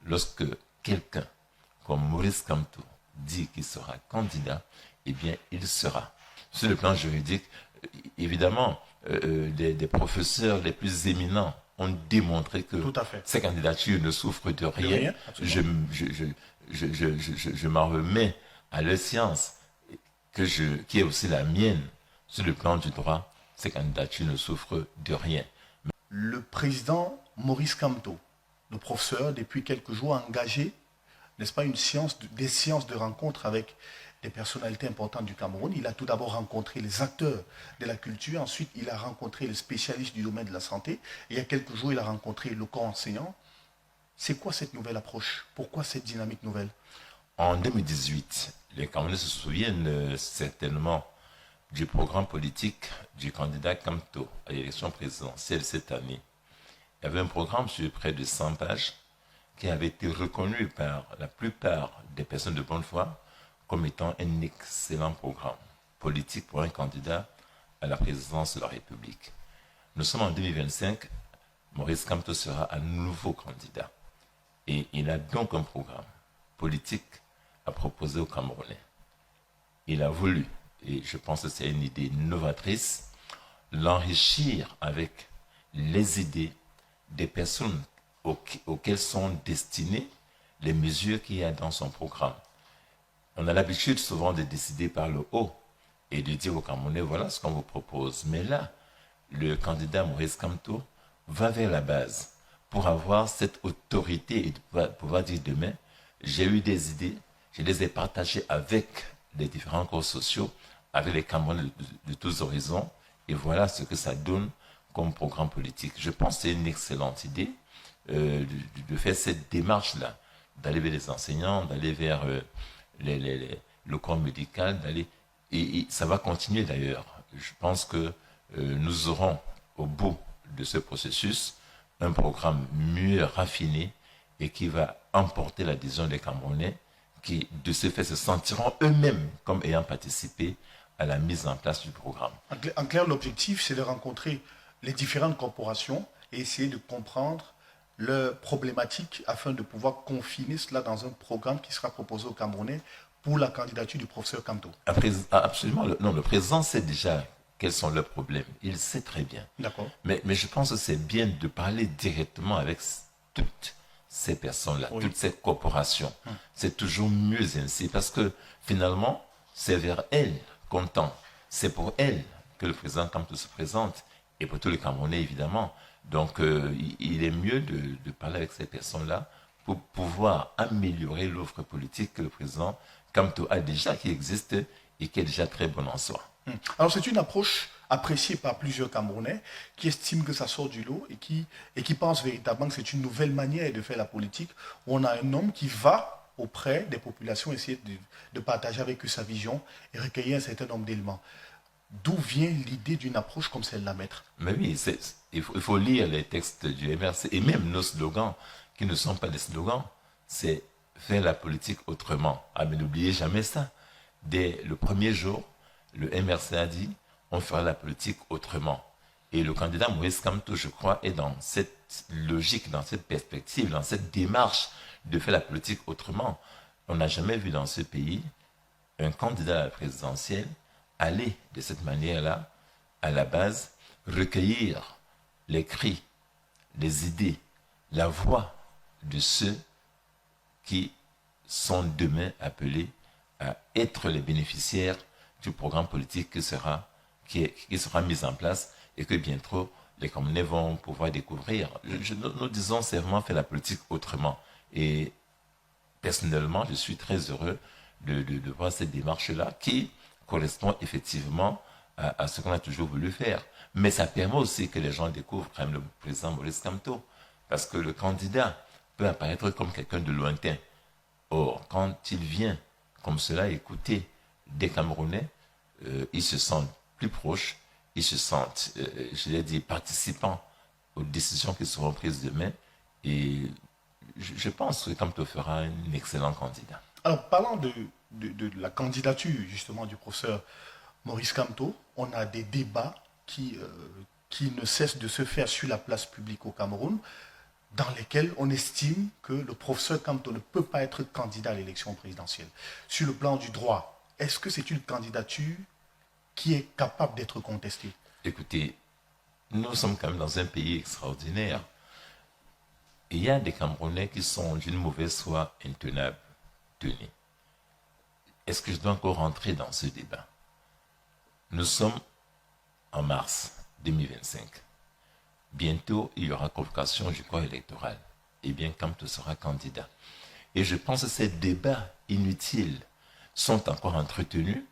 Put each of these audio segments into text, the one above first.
lorsque quelqu'un comme Maurice Kamto dit qu'il sera candidat, eh bien, il sera. Sur le plan juridique, évidemment, des professeurs les plus éminents ont démontré que Tout à fait. ces candidatures ne souffrent de De rien. rien, Je, absolument. je m'en remets à leur science, qui est aussi la mienne. Sur le plan du droit, ces candidatures ne souffrent de rien. Le président Maurice Kamto, le professeur, depuis quelques jours, a engagé, n'est-ce pas, des séances de rencontres avec des personnalités importantes du Cameroun. Il a tout d'abord rencontré les acteurs de la culture, ensuite il a rencontré les spécialistes du domaine de la santé, et il y a quelques jours, il a rencontré le corps enseignant. C'est quoi cette nouvelle approche? Pourquoi cette dynamique nouvelle? En 2018, les Camerounais se souviennent certainement du programme politique du candidat Kamto à l'élection présidentielle cette année. Il y avait un programme sur près de 100 pages qui avait été reconnu par la plupart des personnes de bonne foi comme étant un excellent programme politique pour un candidat à la présidence de la République. Nous sommes en 2025, Maurice Kamto sera un nouveau candidat. Et il a donc un programme politique à proposer aux Camerounais. Il a voulu, et je pense que c'est une idée novatrice, l'enrichir avec les idées des personnes auxquelles sont destinées les mesures qu'il y a dans son programme. On a l'habitude souvent de décider par le haut et de dire aux Camerounais, voilà ce qu'on vous propose. Mais là, le candidat Maurice Kamto va vers la base pour avoir cette autorité et de pouvoir dire demain, j'ai eu des idées, je les ai partagées avec les différents corps sociaux, avec les Camerounais de tous horizons, et voilà ce que ça donne comme programme politique. Je pense que c'est une excellente idée de faire cette démarche-là, d'aller vers les enseignants, d'aller vers le corps médical, et ça va continuer d'ailleurs. Je pense que nous aurons au bout de ce processus un programme mieux raffiné et qui va emporter l'adhésion des Camerounais qui, de ce fait, se sentiront eux-mêmes comme ayant participé à la mise en place du programme. En clair, l'objectif, c'est de rencontrer les différentes corporations et essayer de comprendre leurs problématiques afin de pouvoir confiner cela dans un programme qui sera proposé aux Camerounais pour la candidature du professeur Kamto. Absolument. Non, le président sait déjà quels sont leurs problèmes. Il sait très bien. D'accord. Mais je pense que c'est bien de parler directement avec toutes ces personnes-là, Oui. toutes ces corporations. C'est toujours mieux ainsi parce que finalement, c'est vers elles qu'on tend. C'est pour elles que le président Kamto se présente et pour tous les Camerounais, évidemment. Donc, il est mieux de parler avec ces personnes-là pour pouvoir améliorer l'offre politique que le président Kamto a déjà, qui existe et qui est déjà très bonne en soi. Alors, c'est une approche appréciée par plusieurs Camerounais qui estiment que ça sort du lot et qui pensent véritablement que c'est une nouvelle manière de faire la politique où on a un homme qui va auprès des populations essayer de partager avec eux sa vision et recueillir un certain nombre d'éléments. D'où vient l'idée d'une approche comme celle-là, maître? Mais oui, il faut lire les textes du MRC et même nos slogans, qui ne sont pas des slogans, c'est faire la politique autrement. Ah, mais n'oubliez jamais ça. Dès le premier jour, le MRC a dit, on fera la politique autrement. Et le candidat Maurice Kamto, je crois, est dans cette logique, dans cette perspective, dans cette démarche de faire la politique autrement. On n'a jamais vu dans ce pays un candidat à la présidentielle aller de cette manière-là, à la base, recueillir les cris, les idées, la voix de ceux qui sont demain appelés à être les bénéficiaires du programme politique qui sera mis en place et que bientôt les Camerounais vont pouvoir découvrir. Nous disons, c'est vraiment faire la politique autrement. Et personnellement, je suis très heureux de voir cette démarche-là qui correspond effectivement à ce qu'on a toujours voulu faire. Mais ça permet aussi que les gens découvrent quand même le président Maurice Kamto. Parce que le candidat peut apparaître comme quelqu'un de lointain. Or, quand il vient comme cela écouter des Camerounais, ils se sentent plus proches, ils se sentent, je l'ai dit, participants aux décisions qui seront prises demain. Et je pense que Kamto fera un excellent candidat. Alors, parlant de la candidature justement du professeur Maurice Kamto, on a des débats qui ne cessent de se faire sur la place publique au Cameroun. dans lesquels on estime que le professeur Kamto ne peut pas être candidat à l'élection présidentielle. Sur le plan du droit, est-ce que c'est une candidature qui est capable d'être contestée? Écoutez, nous sommes quand même dans un pays extraordinaire. Il y a des Camerounais qui sont d'une mauvaise foi intenable. Tenez. Est-ce que je dois encore rentrer dans ce débat? Nous sommes en mars 2025. Bientôt, il y aura convocation du corps électoral. Eh bien, Kamto sera candidat. Et je pense que ces débats inutiles sont encore entretenus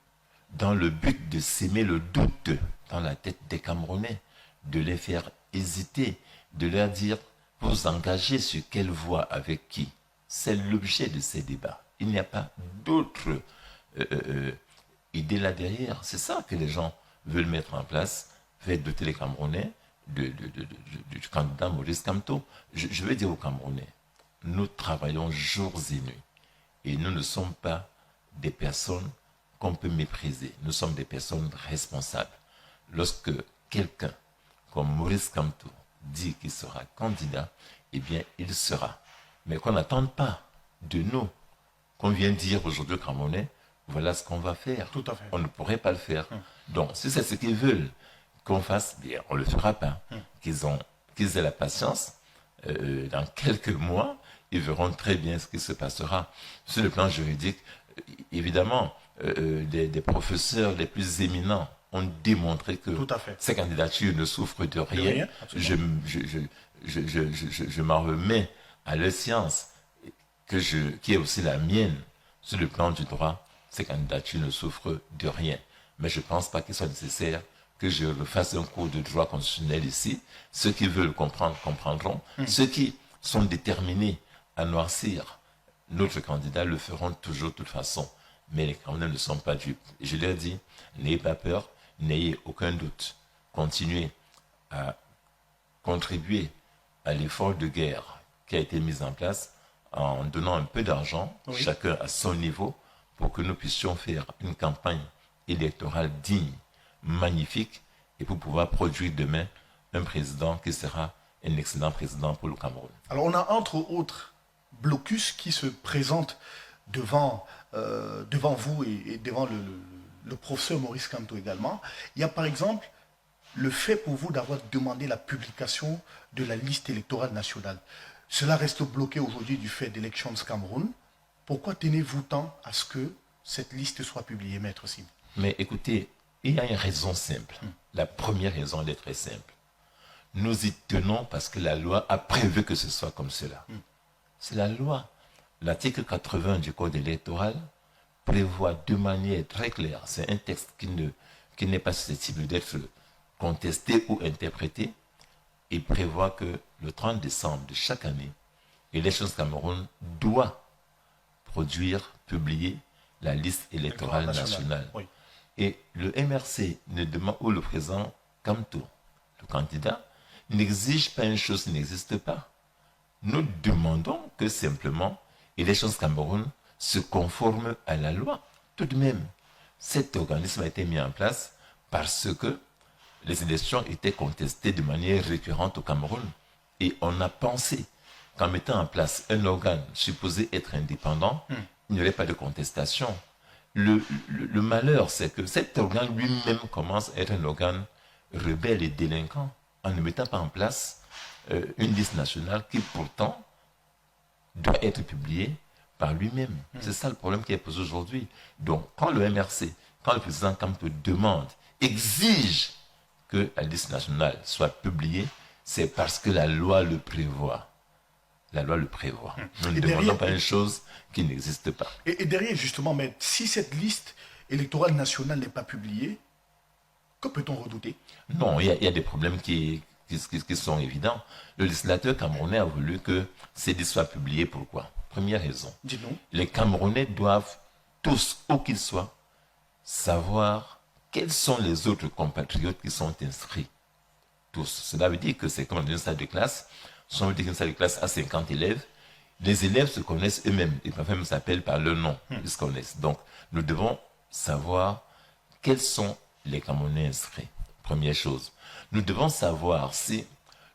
dans le but de s'aimer le doute dans la tête des Camerounais, de les faire hésiter, de leur dire, vous engagez sur quelle voie, avec qui. C'est l'objet de ces débats. Il n'y a pas d'autre idée là derrière. C'est ça que les gens veulent mettre en place, faire doter les Camerounais du candidat Maurice Kamto. Je veux dire aux Camerounais, nous travaillons jours et nuits et nous ne sommes pas des personnes qu'on peut mépriser. Nous sommes des personnes responsables. Lorsque quelqu'un comme Maurice Kamto dit qu'il sera candidat, eh bien, il sera. Mais qu'on n'attende pas de nous, qu'on vient dire aujourd'hui aux Camerounais, voilà ce qu'on va faire. Tout à fait. On ne pourrait pas le faire. Donc, si c'est ce qu'ils veulent qu'on fasse, bien, on ne le fera pas. Qu'ils aient la patience. Dans quelques mois, ils verront très bien ce qui se passera. Sur le plan juridique, évidemment, des professeurs les plus éminents ont démontré que ces candidatures ne souffrent de rien. Je m'en remets à leur science, qui est aussi la mienne. Sur le plan du droit, ces candidatures ne souffrent de rien. Mais je ne pense pas qu'il soit nécessaire que je refasse un cours de droit constitutionnel ici. Ceux qui veulent comprendre, comprendront. Ceux qui sont déterminés à noircir notre candidat le feront toujours de toute façon. Mais les Camerounais ne sont pas dupes. Et je leur dis, n'ayez pas peur, n'ayez aucun doute. Continuez à contribuer à l'effort de guerre qui a été mis en place en donnant un peu d'argent, chacun à son niveau, pour que nous puissions faire une campagne électorale digne, magnifique, et pour pouvoir produire demain un président qui sera un excellent président pour le Cameroun. Alors on a entre autres blocus qui se présentent devant vous et devant le professeur Maurice Kamto également. Il y a par exemple le fait pour vous d'avoir demandé la publication de la liste électorale nationale. Cela reste bloqué aujourd'hui du fait d'Elections Cameroun. Pourquoi tenez-vous tant à ce que cette liste soit publiée, Maître Sim? Mais écoutez, il y a une raison simple. La première raison, elle est très simple. Nous y tenons parce que la loi a prévu que ce soit comme cela. C'est la loi. L'article 80 du Code électoral prévoit de manière très claire, c'est un texte qui n'est pas susceptible d'être contesté ou interprété, il prévoit que le 30 décembre de chaque année, Elections Cameroun doit produire, publier la liste électorale nationale. Oui. Et le MRC ne demande, ou le président Kamto, le candidat, n'exige pas une chose qui n'existe pas. Nous demandons que simplement Elections Cameroun se conforme à la loi. Tout de même, cet organisme a été mis en place parce que les élections étaient contestées de manière récurrente au Cameroun. Et on a pensé qu'en mettant en place un organe supposé être indépendant, il n'y aurait pas de contestation. Le malheur, c'est que cet organe lui-même commence à être un organe rebelle et délinquant en ne mettant pas en place une liste nationale qui pourtant doit être publiée par lui-même. C'est ça le problème qui est posé aujourd'hui. Donc, quand le MRC, quand le président Kamto demande, exige que la liste nationale soit publiée, c'est parce que la loi le prévoit. La loi le prévoit. Nous ne demandons pas une chose qui n'existe pas. Et derrière, justement, mais si cette liste électorale nationale n'est pas publiée, que peut-on redouter? Non, il y a des problèmes qui sont évidents. Le législateur camerounais a voulu que ces listes soient publiées. Pourquoi? Première raison. Dis-nous. Les Camerounais doivent tous, où qu'ils soient, savoir quels sont les autres compatriotes qui sont inscrits. Tous. Cela veut dire que c'est comme dans une salle de classe. Si on veut dire une salle de classe à 50 élèves, les élèves se connaissent eux-mêmes. Ils peuvent même s'appeler par leur nom. Ils se connaissent. Donc, nous devons savoir quels sont les Camerounais inscrits. Première chose. Nous devons savoir si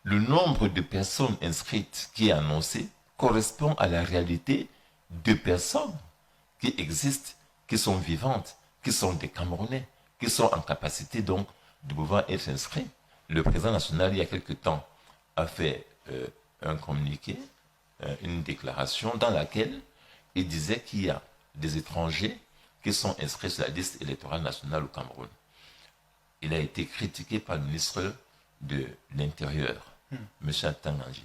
le nombre de personnes inscrites qui est annoncé correspond à la réalité de personnes qui existent, qui sont vivantes, qui sont des Camerounais, qui sont en capacité donc de pouvoir être inscrits. Le président national, il y a quelque temps, a fait un communiqué, une déclaration dans laquelle il disait qu'il y a des étrangers qui sont inscrits sur la liste électorale nationale au Cameroun. Il a été critiqué par le ministre de l'Intérieur, M. Tanganji.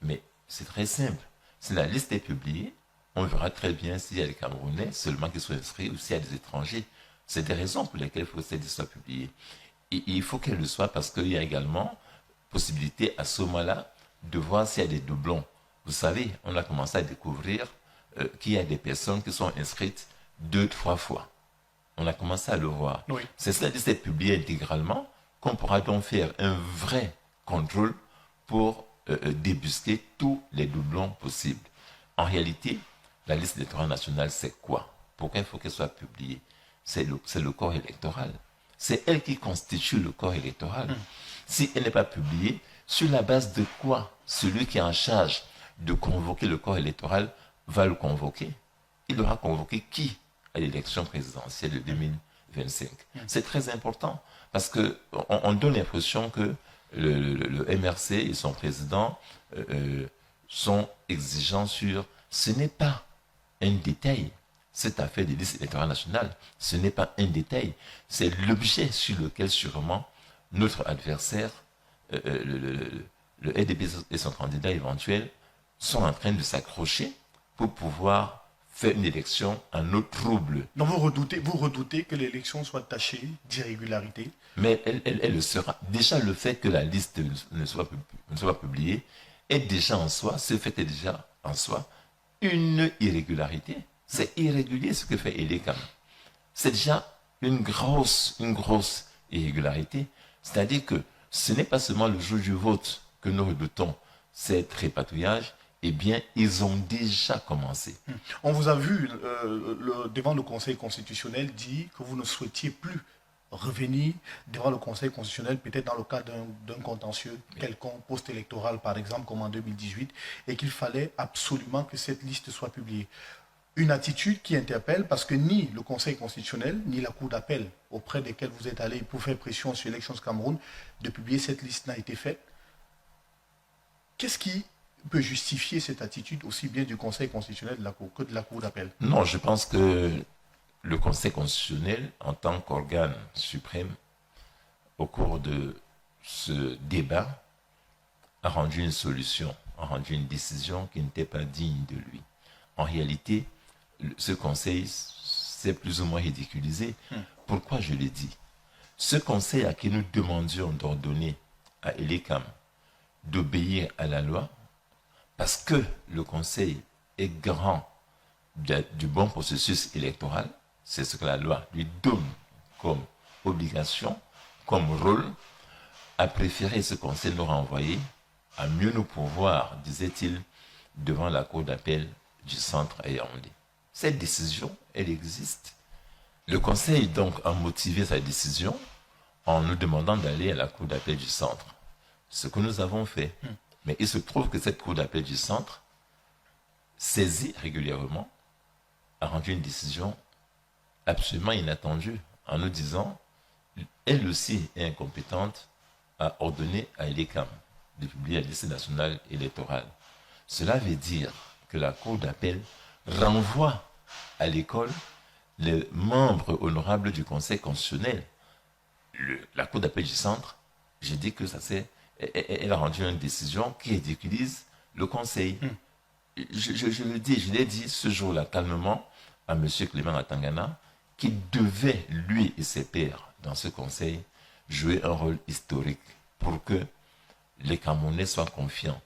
Mais c'est très simple. Si la liste est publiée, on verra très bien s'il y a des Camerounais seulement qui sont inscrits ou s'il y a des étrangers. C'est des raisons pour lesquelles il faut que cette liste soit publiée. Et il faut qu'elle le soit parce qu'il y a également possibilité à ce moment-là de voir s'il y a des doublons. Vous savez, on a commencé à découvrir qu'il y a des personnes qui sont inscrites 2-3 fois. On a commencé à le voir. Oui. C'est cela liste est publiée intégralement qu'on pourra donc faire un vrai contrôle pour débusquer tous les doublons possibles. En réalité, la liste électorale nationale, c'est quoi? Pourquoi il faut qu'elle soit publiée? C'est le corps électoral. C'est elle qui constitue le corps électoral. Si elle n'est pas publiée, sur la base de quoi celui qui est en charge de convoquer le corps électoral va le convoquer? Il aura convoqué qui à l'élection présidentielle de 2025? C'est très important parce qu'on donne l'impression que le MRC et son président sont exigeants sur... Ce n'est pas un détail. Cette affaire de liste électorale nationale, ce n'est pas un détail. C'est l'objet sur lequel sûrement notre adversaire, le RDP et son candidat éventuel, sont en train de s'accrocher pour pouvoir faire une élection en eau trouble. Donc vous redoutez que l'élection soit tachée d'irrégularité? Mais elle le sera. Déjà, le fait que la liste ne soit pas publiée est déjà en soi, ce fait est déjà en soi une irrégularité. C'est irrégulier ce que fait Elekam. C'est déjà une grosse irrégularité. C'est-à-dire que ce n'est pas seulement le jour du vote que nous redoutons ces trépatouillages, eh bien, ils ont déjà commencé. On vous a vu devant le Conseil constitutionnel dire que vous ne souhaitiez plus revenir devant le Conseil constitutionnel, peut-être dans le cadre d'un contentieux quelconque post-électoral, par exemple, comme en 2018, et qu'il fallait absolument que cette liste soit publiée. Une attitude qui interpelle parce que ni le Conseil constitutionnel, ni la Cour d'appel auprès desquelles vous êtes allé pour faire pression sur Elections Cameroun de publier cette liste n'a été faite. Qu'est-ce qui peut justifier cette attitude aussi bien du Conseil constitutionnel de la Cour que de la Cour d'appel? Non, je pense que le Conseil constitutionnel, en tant qu'organe suprême, au cours de ce débat, a rendu une solution, a rendu une décision qui n'était pas digne de lui. En réalité, ce Conseil s'est plus ou moins ridiculisé. Pourquoi je l'ai dit? Ce Conseil à qui nous demandions d'ordonner à Elekam d'obéir à la loi, parce que le Conseil est garant du bon processus électoral, c'est ce que la loi lui donne comme obligation, comme rôle, a préféré ce Conseil nous renvoyer à mieux nous pourvoir, disait-il, devant la Cour d'appel du centre à Yaoundé. Cette décision, elle existe. Le Conseil donc a motivé sa décision en nous demandant d'aller à la Cour d'appel du centre. Ce que nous avons fait. Mais il se trouve que cette Cour d'appel du centre, saisie régulièrement, a rendu une décision absolument inattendue en nous disant, elle aussi est incompétente à ordonner à Elekam de publier la liste nationale électorale. Cela veut dire que la Cour d'appel renvoie à l'école les membres honorables du Conseil constitutionnel. La Cour d'appel du centre, j'ai dit que elle a rendu une décision qui ridiculise le Conseil. Je l'ai dit ce jour-là calmement à M. Clément Atangana, qui devait, lui et ses pairs dans ce Conseil, jouer un rôle historique pour que les Camerounais soient confiants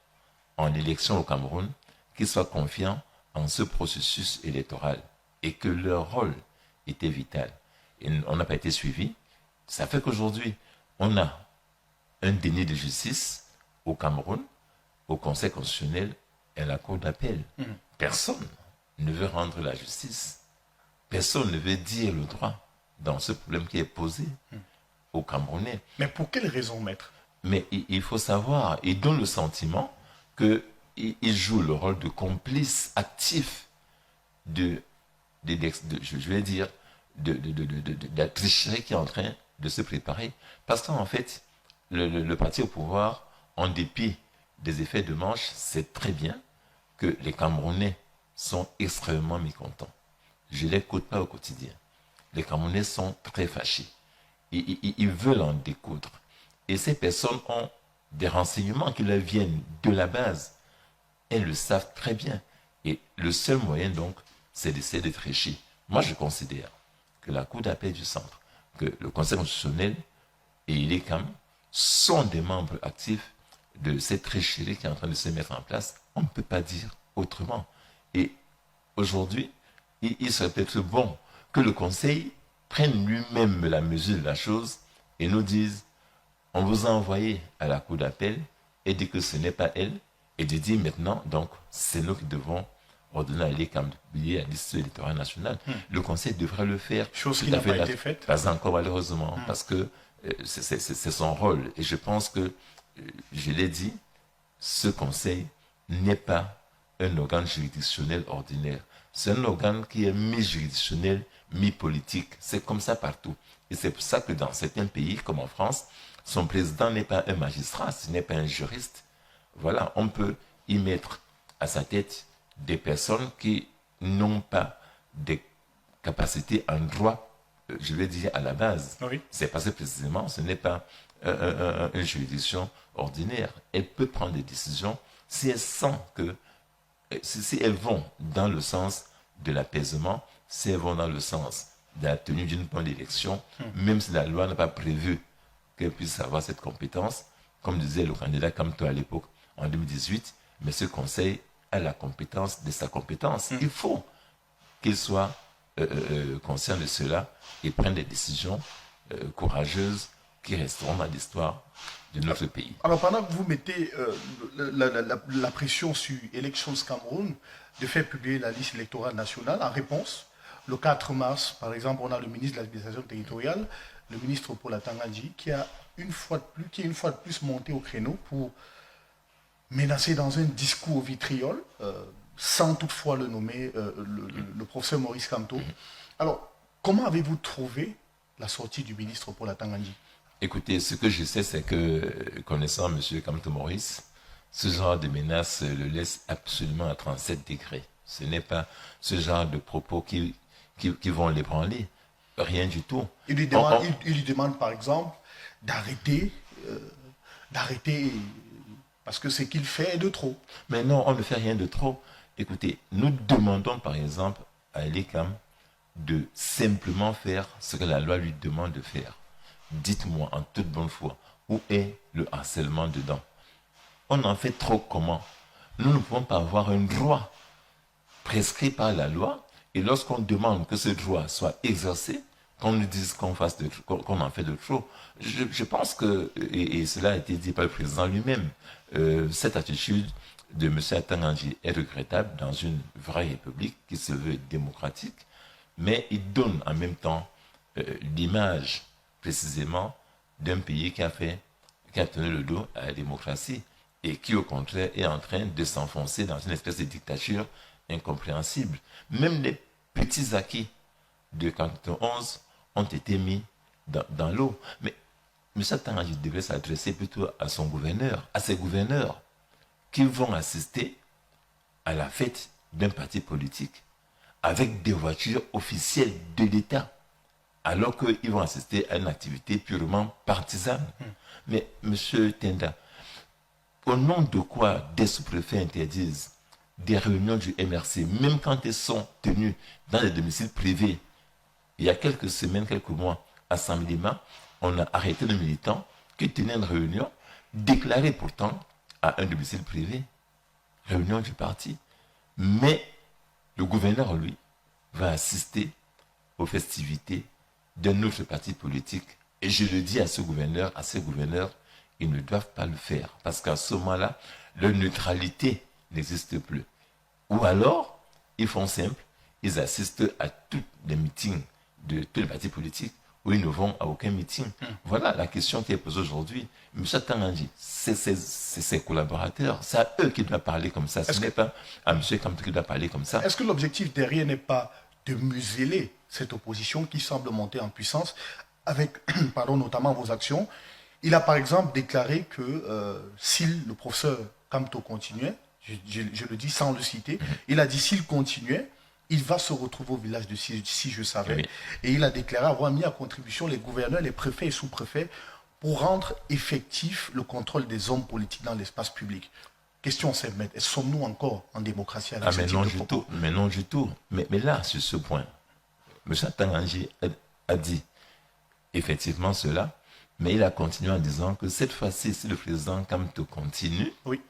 en l'élection au Cameroun, qu'ils soient confiants en ce processus électoral et que leur rôle était vital. Et on n'a pas été suivi. Ça fait qu'aujourd'hui, on a un déni de justice au Cameroun, au Conseil constitutionnel et à la Cour d'appel. Personne ne veut rendre la justice. Personne ne veut dire le droit dans ce problème qui est posé aux Camerounais. Mais pour quelle raison, maître? Mais il faut savoir, il donne le sentiment qu'il joue le rôle de complice actif je vais dire, de la tricherie qui est en train de se préparer. Parce qu'en fait, le parti au pouvoir, en dépit des effets de manche, sait très bien que les Camerounais sont extrêmement mécontents. Je ne les écoute pas au quotidien. Les Camerounais sont très fâchés. Ils veulent en découdre. Et ces personnes ont des renseignements qui leur viennent de la base. Elles le savent très bien. Et le seul moyen, donc, c'est d'essayer de tricher. Moi, je considère que la Cour d'appel du centre, que le Conseil constitutionnel et l'ICAM sont des membres actifs de cette tricherie qui est en train de se mettre en place. On ne peut pas dire autrement. Et aujourd'hui, il serait peut-être bon que le Conseil prenne lui-même la mesure de la chose et nous dise, on vous a envoyé à la Cour d'appel et dit que ce n'est pas elle, et de dire maintenant, donc, c'est nous qui devons ordonner à l'ICAM de publier la liste électorale nationale. Le Conseil devrait le faire. Chose qui n'a pas été faite. Pas encore, malheureusement, parce que c'est son rôle. Et je pense que, je l'ai dit, ce Conseil n'est pas un organe juridictionnel ordinaire. C'est un organe qui est mi-juridictionnel, mi-politique. C'est comme ça partout. Et c'est pour ça que dans certains pays, comme en France, son président n'est pas un magistrat, ce n'est pas un juriste. Voilà, on peut y mettre à sa tête des personnes qui n'ont pas des capacités en droit, je vais dire à la base. Oui. C'est parce que précisément, ce n'est pas une juridiction ordinaire. Elle peut prendre des décisions si elle sent que, si elles vont dans le sens de l'apaisement, si elles vont dans le sens de la tenue d'une bonne élection, même si la loi n'a pas prévu qu'elle puisse avoir cette compétence, comme disait le candidat Kamto à l'époque, en 2018, mais ce conseil a la compétence de sa compétence. Il faut qu'il soit conscient de cela et prenne des décisions courageuses qui resteront dans l'histoire de notre pays. Alors, pendant que vous mettez la pression sur Elections Cameroun de faire publier la liste électorale nationale, en réponse, le 4 mars, par exemple, on a le ministre de l'administration territoriale, le ministre Paul Atangandji, qui est une fois de plus monté au créneau pour menacé dans un discours au vitriol, sans toutefois le nommer, le professeur Maurice Kamto. Alors, comment avez-vous trouvé la sortie du ministre Paul Atangandji? Écoutez, ce que je sais, c'est que, connaissant M. Kamto Maurice, ce genre de menace le laisse absolument à 37 degrés. Ce n'est pas ce genre de propos qui vont l'ébranler. Rien du tout. Il lui demande par exemple, d'arrêter, parce que ce qu'il fait est de trop. Mais non, on ne fait rien de trop. Écoutez, nous demandons par exemple à l'ICAM de simplement faire ce que la loi lui demande de faire. Dites-moi en toute bonne foi, où est le harcèlement dedans? On en fait trop comment? Nous ne pouvons pas avoir un droit prescrit par la loi, et lorsqu'on demande que ce droit soit exercé, qu'on nous dise qu'on en fait de trop. Je pense que, et cela a été dit par le président lui-même, cette attitude de M. Atangandji est regrettable dans une vraie république qui se veut démocratique, mais il donne en même temps l'image précisément d'un pays qui a tenu le dos à la démocratie et qui au contraire est en train de s'enfoncer dans une espèce de dictature incompréhensible. Même les petits acquis de 1911 ont été mis dans l'eau. Mais M. Atangandji devrait s'adresser plutôt à son gouverneur, à ses gouverneurs, qui vont assister à la fête d'un parti politique avec des voitures officielles de l'État, alors qu'ils vont assister à une activité purement partisane. Mais M. Tenda, au nom de quoi des sous-préfets interdisent des réunions du MRC, même quand elles sont tenues dans des domiciles privés? Il y a quelques semaines, quelques mois, à Saint-Milima, on a arrêté le militant qui tenait une réunion, déclarée pourtant à un domicile privé, réunion du parti. Mais le gouverneur, lui, va assister aux festivités d'un autre parti politique. Et je le dis à ce gouverneur, à ces gouverneurs, ils ne doivent pas le faire. Parce qu'à ce moment-là, leur neutralité n'existe plus. Ou alors, ils font simple, ils assistent à tous les meetings de tous les partis politiques, où ils ne vont à aucun meeting. Voilà la question qui est posée aujourd'hui. M. Tangandji, c'est ses collaborateurs, c'est à eux qu'il doit parler comme ça. Ce n'est pas à M. Kamto qu'il doit parler comme ça. Est-ce que l'objectif derrière n'est pas de museler cette opposition qui semble monter en puissance avec, notamment vos actions? Il a par exemple déclaré que si le professeur Kamto continuait, je le dis sans le citer, il a dit s'il continuait, il va se retrouver au village de si je savais. Oui. Et il a déclaré avoir mis à contribution les gouverneurs, les préfets et sous-préfets pour rendre effectif le contrôle des hommes politiques dans l'espace public. Question simple, sommes-nous encore en démocratie avec ce type de propos? Mais non du tout. Mais là, sur ce point, M. Tangandji a dit effectivement cela, mais il a continué en disant que cette fois-ci, si le président Kamto continue, oui,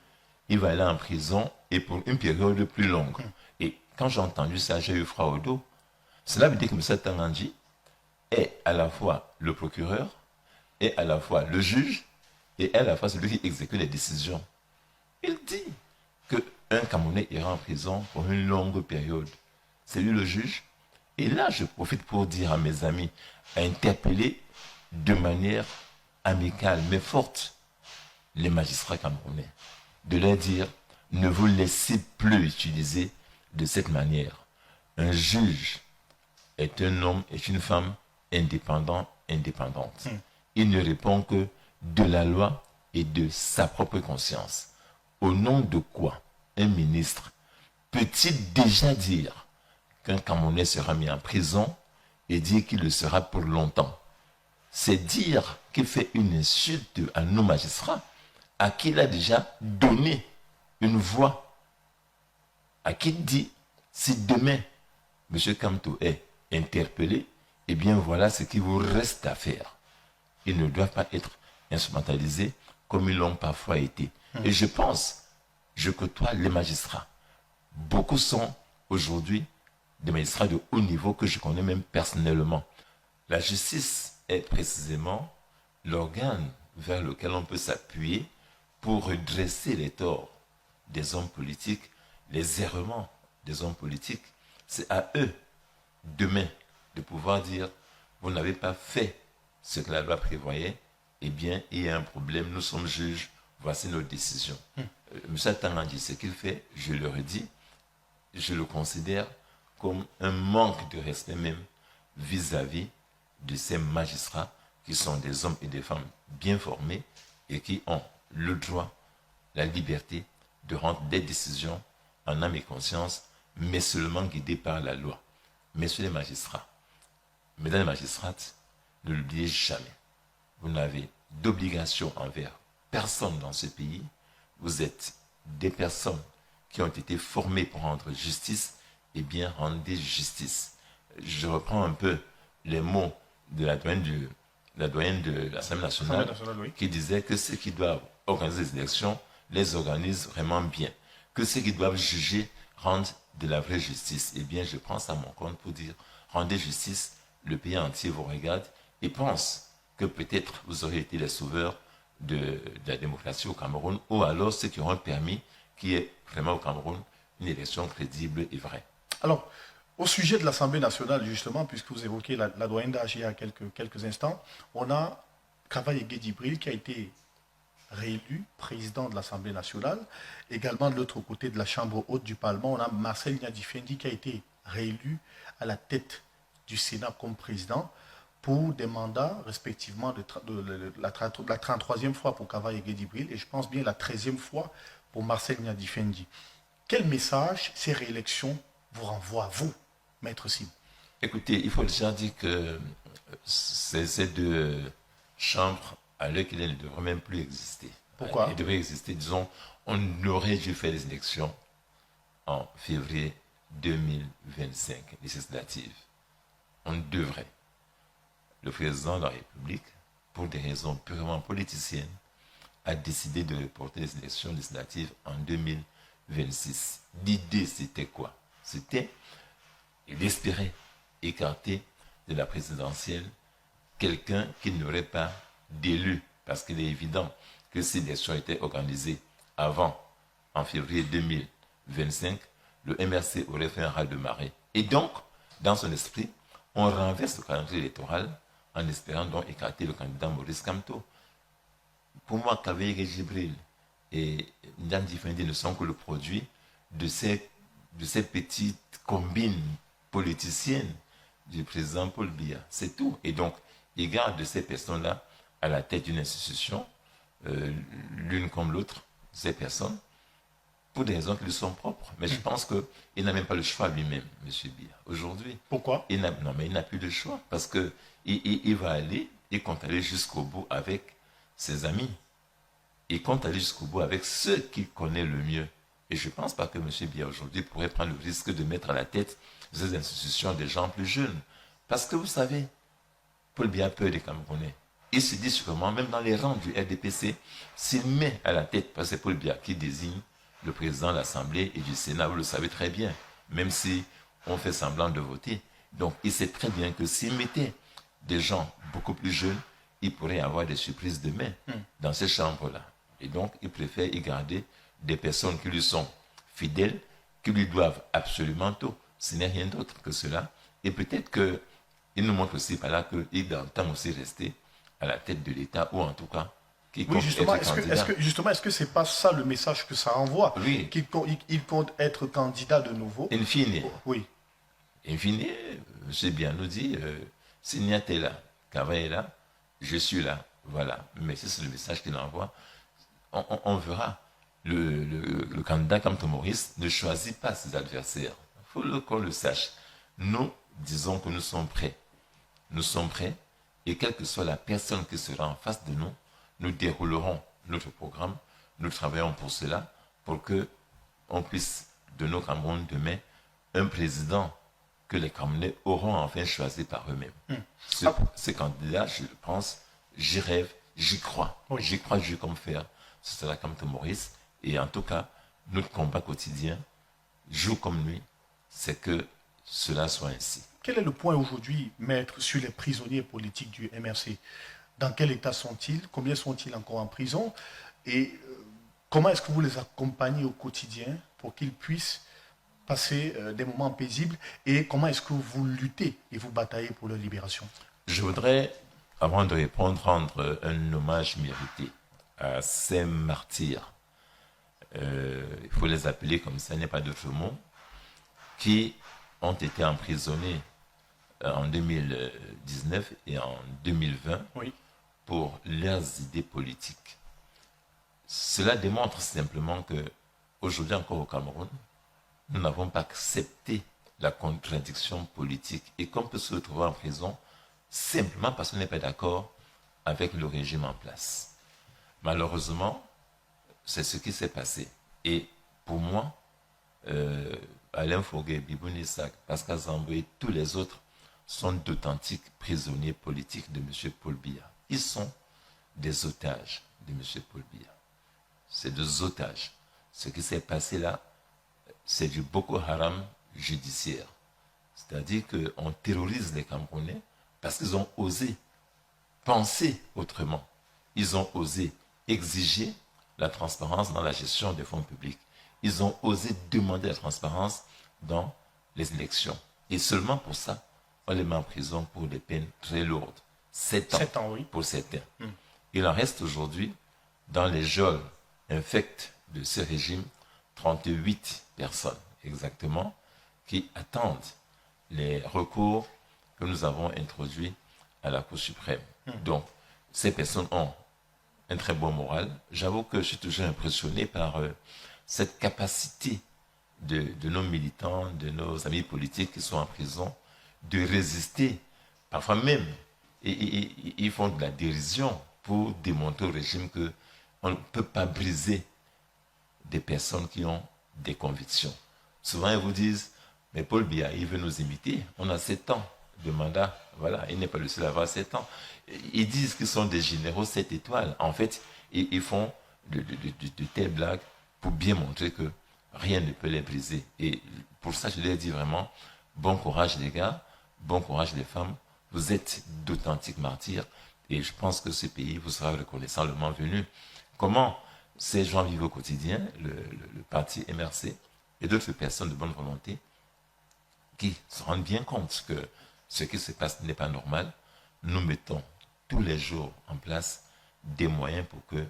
il va aller en prison et pour une période plus longue. Et quand j'ai entendu ça, j'ai eu froid au dos. Cela veut dire que M. Tangandji est à la fois le procureur, est à la fois le juge, et à la fois celui qui exécute les décisions. Il dit qu'un Camerounais ira en prison pour une longue période. C'est lui le juge. Et là, je profite pour dire à mes amis, à interpeller de manière amicale, mais forte, les magistrats camerounais. De leur dire, ne vous laissez plus utiliser de cette manière. Un juge est un homme, est une femme indépendante. Il ne répond que de la loi et de sa propre conscience. Au nom de quoi un ministre peut-il déjà dire qu'un Camerounais sera mis en prison et dire qu'il le sera pour longtemps? C'est dire qu'il fait une insulte à nos magistrats, à qui il a déjà donné une voix, à qui il dit, si demain M. Kamto est interpellé, eh bien voilà ce qu'il vous reste à faire. Ils ne doivent pas être instrumentalisés comme ils l'ont parfois été. Et je côtoie les magistrats. Beaucoup sont aujourd'hui des magistrats de haut niveau que je connais même personnellement. La justice est précisément l'organe vers lequel on peut s'appuyer pour redresser les torts des hommes politiques, les errements des hommes politiques. C'est à eux, demain, de pouvoir dire, vous n'avez pas fait ce que la loi prévoyait, eh bien, il y a un problème, nous sommes juges, voici nos décisions. M. Tangandji, ce qu'il fait, je le redis, je le considère comme un manque de respect même vis-à-vis de ces magistrats qui sont des hommes et des femmes bien formés et qui ont le droit, la liberté de rendre des décisions en âme et conscience, mais seulement guidées par la loi. Messieurs les magistrats, mesdames les magistrates, ne l'oubliez jamais. Vous n'avez d'obligation envers personne dans ce pays. Vous êtes des personnes qui ont été formées pour rendre justice, et bien rendez justice. Je reprends un peu les mots de la doyenne de l'Assemblée nationale, oui, qui disait que ceux qui doivent organiser les élections les organisent vraiment bien, que ceux qui doivent juger rendent de la vraie justice. Eh bien, je prends ça à mon compte pour dire, rendez justice, le pays entier vous regarde et pense que peut-être vous aurez été les sauveurs de la démocratie au Cameroun, ou alors ceux qui auront permis qu'il y ait vraiment au Cameroun une élection crédible et vraie. Alors, au sujet de l'Assemblée nationale, justement, puisque vous évoquez la doyenne d'âge il y a quelques instants, on a Kavaye Guédibril qui a été réélu président de l'Assemblée nationale. Également, de l'autre côté de la Chambre haute du Parlement, on a Marcel Nyadifendi qui a été réélu à la tête du Sénat comme président pour des mandats respectivement la 33e fois pour Kavaye Guédibril et je pense bien la 13e fois pour Marcel Nyadifendi. Quel message ces réélections vous renvoient à vous, Maître Sim? Écoutez, il faut déjà dire que ces deux chambres, à l'heure qu'il est, ne devraient même plus exister. Pourquoi? Elles devraient exister, disons, on aurait dû faire les élections en février 2025, législatives. On devrait. Le président de la République, pour des raisons purement politiciennes, a décidé de reporter les élections législatives en 2026. L'idée, c'était quoi? C'était, il espérait écarter de la présidentielle quelqu'un qui n'aurait pas d'élu, parce qu'il est évident que si l'élection était organisée avant, en février 2025, le MRC aurait fait un raz-de-marée. Et donc, dans son esprit, on renverse le calendrier électoral en espérant donc écarter le candidat Maurice Kamto. Pour moi, Kaveh Djibril et Ndian Difendi ne sont que le produit de ces petites combines politiciennes du président Paul Biya. C'est tout. Et donc, il garde ces personnes-là à la tête d'une institution, l'une comme l'autre, ces personnes, pour des raisons qui lui sont propres. Mais je pense qu'il n'a même pas le choix lui-même, M. Biya, aujourd'hui. Pourquoi? Non, mais il n'a plus de choix. Parce qu'il va aller, il compte aller jusqu'au bout avec ses amis. Il compte aller jusqu'au bout avec ceux qu'il connaît le mieux. Et je ne pense pas que M. Biya aujourd'hui pourrait prendre le risque de mettre à la tête de ces institutions des gens plus jeunes. Parce que vous savez, Paul Biya a peur des Camerounais. Il se dit sûrement, même dans les rangs du RDPC, s'il met à la tête, parce que c'est Paul Biya qui désigne le président de l'Assemblée et du Sénat, vous le savez très bien, même si on fait semblant de voter. Donc il sait très bien que s'il mettait des gens beaucoup plus jeunes, il pourrait avoir des surprises demain dans ces chambres-là. Et donc il préfère y garder des personnes qui lui sont fidèles, qui lui doivent absolument tout. Ce n'est rien d'autre que cela. Et peut-être qu'il nous montre aussi par là qu'il entend aussi rester à la tête de l'État, ou en tout cas, qu'il compte justement, être candidat. est-ce que c'est pas ça le message que ça envoie? Oui. Il compte être candidat de nouveau. In fine, Oui. M. Biya nous dit, Signa est là, Kaveh est là, je suis là, voilà. Mais c'est le message qu'il envoie. On verra. Le candidat Kamto Maurice ne choisit pas ses adversaires. Il faut qu'on le sache. Nous disons que nous sommes prêts. Nous sommes prêts, et quelle que soit la personne qui sera en face de nous, nous déroulerons notre programme, nous travaillons pour cela, pour que on puisse donner au Cameroun demain un président que les Camerounais auront enfin choisi par eux-mêmes. Ces candidats, je pense, j'y rêve, j'y crois. Oui. J'y crois, je comme faire. Ce sera Kamto Maurice. Et en tout cas, notre combat quotidien, jour comme nuit, c'est que cela soit ainsi. Quel est le point aujourd'hui, maître, sur les prisonniers politiques du MRC? Dans quel état sont-ils? Combien sont-ils encore en prison? Et comment est-ce que vous les accompagnez au quotidien pour qu'ils puissent passer des moments paisibles? Et comment est-ce que vous luttez et vous bataillez pour leur libération? Je voudrais, avant de répondre, rendre un hommage mérité à ces martyrs. Il faut les appeler comme ça, il n'y a pas d'autre mot, qui ont été emprisonnés en 2019 et en 2020 Oui. pour leurs idées politiques. Cela démontre simplement que aujourd'hui encore au Cameroun, nous n'avons pas accepté la contradiction politique et qu'on peut se retrouver en prison simplement parce qu'on n'est pas d'accord avec le régime en place. Malheureusement, c'est ce qui s'est passé. Et pour moi, Alain Foguet, Bibou Nissak, Pascal Zambou et tous les autres sont d'authentiques prisonniers politiques de M. Paul Biya. Ils sont des otages de M. Paul Biya. C'est des otages. Ce qui s'est passé là, c'est du Boko Haram judiciaire. C'est-à-dire qu'on terrorise les Camerounais parce qu'ils ont osé penser autrement. Ils ont osé exiger la transparence dans la gestion des fonds publics. Ils ont osé demander la transparence dans les élections. Et seulement pour ça, on les met en prison pour des peines très lourdes. 7 ans, 7 ans, oui. pour certains. Il en reste aujourd'hui, dans les geôles infectes de ce régime, 38 personnes exactement, qui attendent les recours que nous avons introduits à la Cour suprême. Donc, ces personnes ont un très bon moral. J'avoue que je suis toujours impressionné par cette capacité de nos militants, de nos amis politiques qui sont en prison, de résister, parfois même, et ils font de la dérision pour démontrer au régime qu'on ne peut pas briser des personnes qui ont des convictions. Souvent, ils vous disent, mais Paul Biya, il veut nous imiter, on a 7 ans de mandat, voilà, il n'est pas le seul à avoir 7 ans. Ils disent qu'ils sont des généraux 7 étoiles. En fait, ils font de telles blagues pour bien montrer que rien ne peut les briser. Et pour ça, je leur dis vraiment, bon courage les gars, bon courage les femmes, vous êtes d'authentiques martyrs et je pense que ce pays vous sera reconnaissant le moment venu. Comment ces gens vivent au quotidien, le parti MRC et d'autres personnes de bonne volonté qui se rendent bien compte que ce qui se passe n'est pas normal, nous mettons tous les jours en place des moyens pour que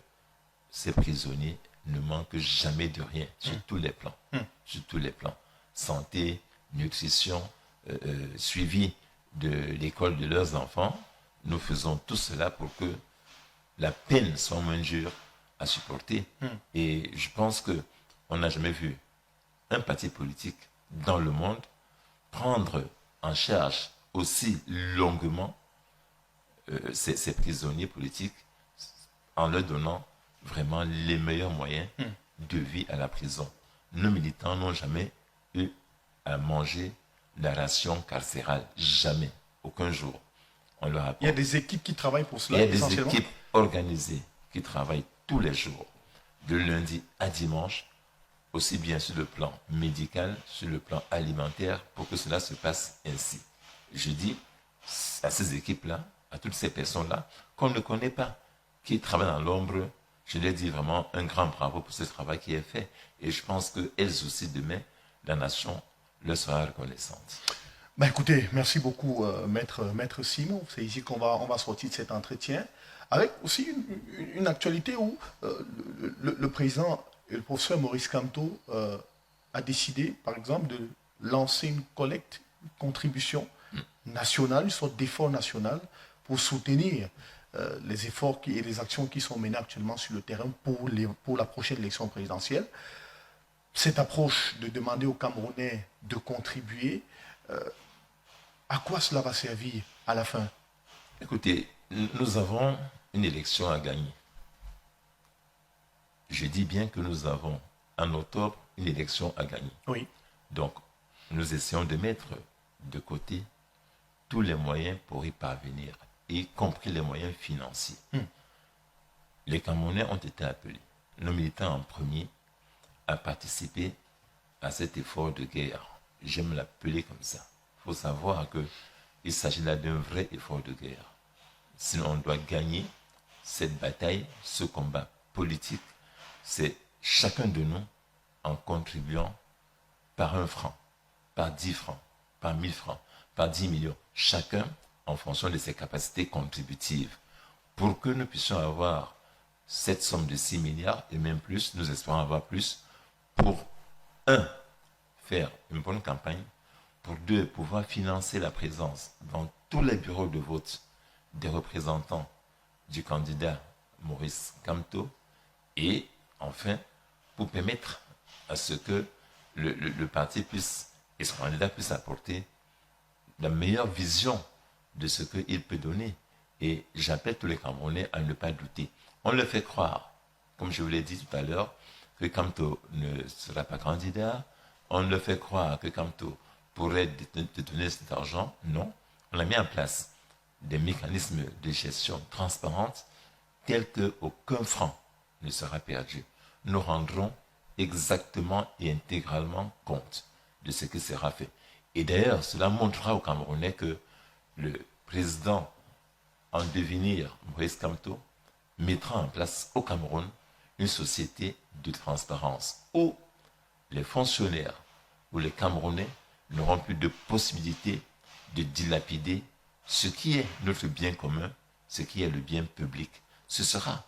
ces prisonniers ne manquent jamais de rien, sur tous les plans. Sur tous les plans. Santé, nutrition, suivi de l'école de leurs enfants. Nous faisons tout cela pour que la peine soit moins dure à supporter. Et je pense qu'on n'a jamais vu un parti politique dans le monde prendre en charge aussi longuement ces prisonniers politiques en leur donnant vraiment les meilleurs moyens de vie à la prison. Nos militants n'ont jamais eu à manger la ration carcérale. Jamais. Aucun jour. On leur apporte. Il y a des équipes qui travaillent pour cela. Il y a des équipes organisées qui travaillent tous les jours, de lundi à dimanche, aussi bien sur le plan médical, sur le plan alimentaire, pour que cela se passe ainsi. Je dis à ces équipes-là, à toutes ces personnes-là, qu'on ne connaît pas, qui travaillent dans l'ombre, je leur dis vraiment un grand bravo pour ce travail qui est fait. Et je pense qu'elles aussi, demain, la nation leur sera reconnaissante. Écoutez, merci beaucoup, maître Simon. C'est ici qu'on va sortir de cet entretien. Avec aussi une actualité où le président et le professeur Maurice Kamto a décidé, par exemple, de lancer une collecte, une contribution nationale, une sorte d'effort national pour soutenir les efforts et les actions qui sont menées actuellement sur le terrain pour la prochaine élection présidentielle. Cette approche de demander aux Camerounais de contribuer, à quoi cela va servir à la fin? Écoutez, nous avons une élection à gagner. Je dis bien que nous avons en octobre une élection à gagner. Oui. Donc, nous essayons de mettre de côté tous les moyens pour y parvenir, y compris les moyens financiers. Les Camerounais ont été appelés, nos militants en premier, à participer à cet effort de guerre. J'aime l'appeler comme ça. Il faut savoir qu'il s'agit là d'un vrai effort de guerre. Sinon, on doit gagner cette bataille, ce combat politique. C'est chacun de nous en contribuant par 1 franc, par 10 francs, par 1000 francs, par 10 millions. Chacun en fonction de ses capacités contributives. Pour que nous puissions avoir cette somme de 6 milliards et même plus, nous espérons avoir plus pour 1, faire une bonne campagne, pour 2, pouvoir financer la présence dans tous les bureaux de vote des représentants du candidat Maurice Kamto et enfin pour permettre à ce que le parti puisse et son candidat puisse apporter la meilleure vision de ce qu'il peut donner. Et j'appelle tous les Camerounais à ne pas douter. On le fait croire, comme je vous l'ai dit tout à l'heure, que Kamto ne sera pas candidat. On le fait croire que Kamto pourrait détenir cet argent. Non, on a mis en place des mécanismes de gestion transparentes tels qu'aucun franc ne sera perdu. Nous rendrons exactement et intégralement compte de ce qui sera fait. Et d'ailleurs, cela montrera aux Camerounais que le président en devenir, Maurice Kamto, mettra en place au Cameroun une société de transparence où les fonctionnaires ou les Camerounais n'auront plus de possibilité de dilapider ce qui est notre bien commun, ce qui est le bien public. Ce sera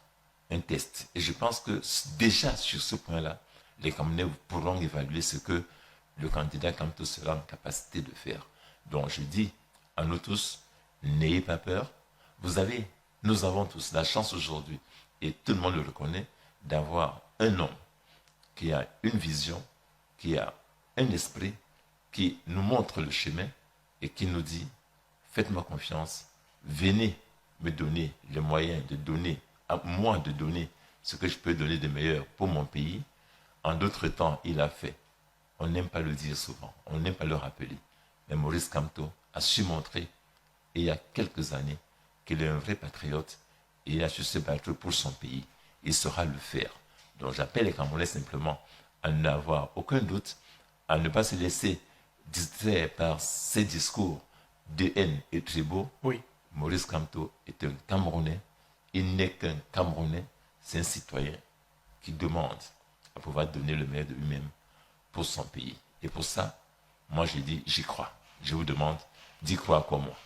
un test. Et je pense que déjà sur ce point-là, les Camerounais pourront évaluer ce que le candidat Kamto sera en capacité de faire. Donc je dis à nous tous, n'ayez pas peur. Nous avons tous la chance aujourd'hui, et tout le monde le reconnaît, d'avoir un homme qui a une vision, qui a un esprit, qui nous montre le chemin et qui nous dit, faites-moi confiance, venez me donner les moyens de donner, à moi de donner ce que je peux donner de meilleur pour mon pays. En d'autres temps, il a fait. On n'aime pas le dire souvent, on n'aime pas le rappeler. Mais Maurice Kamto a su montrer, il y a quelques années, qu'il est un vrai patriote et il a su se battre pour son pays. Il saura le faire. Donc j'appelle les Camerounais simplement à n'avoir aucun doute, à ne pas se laisser distraire par ces discours de haine et tribaux. Oui. Maurice Kamto est un Camerounais. Il n'est qu'un Camerounais, c'est un citoyen qui demande à pouvoir donner le meilleur de lui-même pour son pays. Et pour ça, moi je dis, j'y crois. Je vous demande d'y croire comme moi.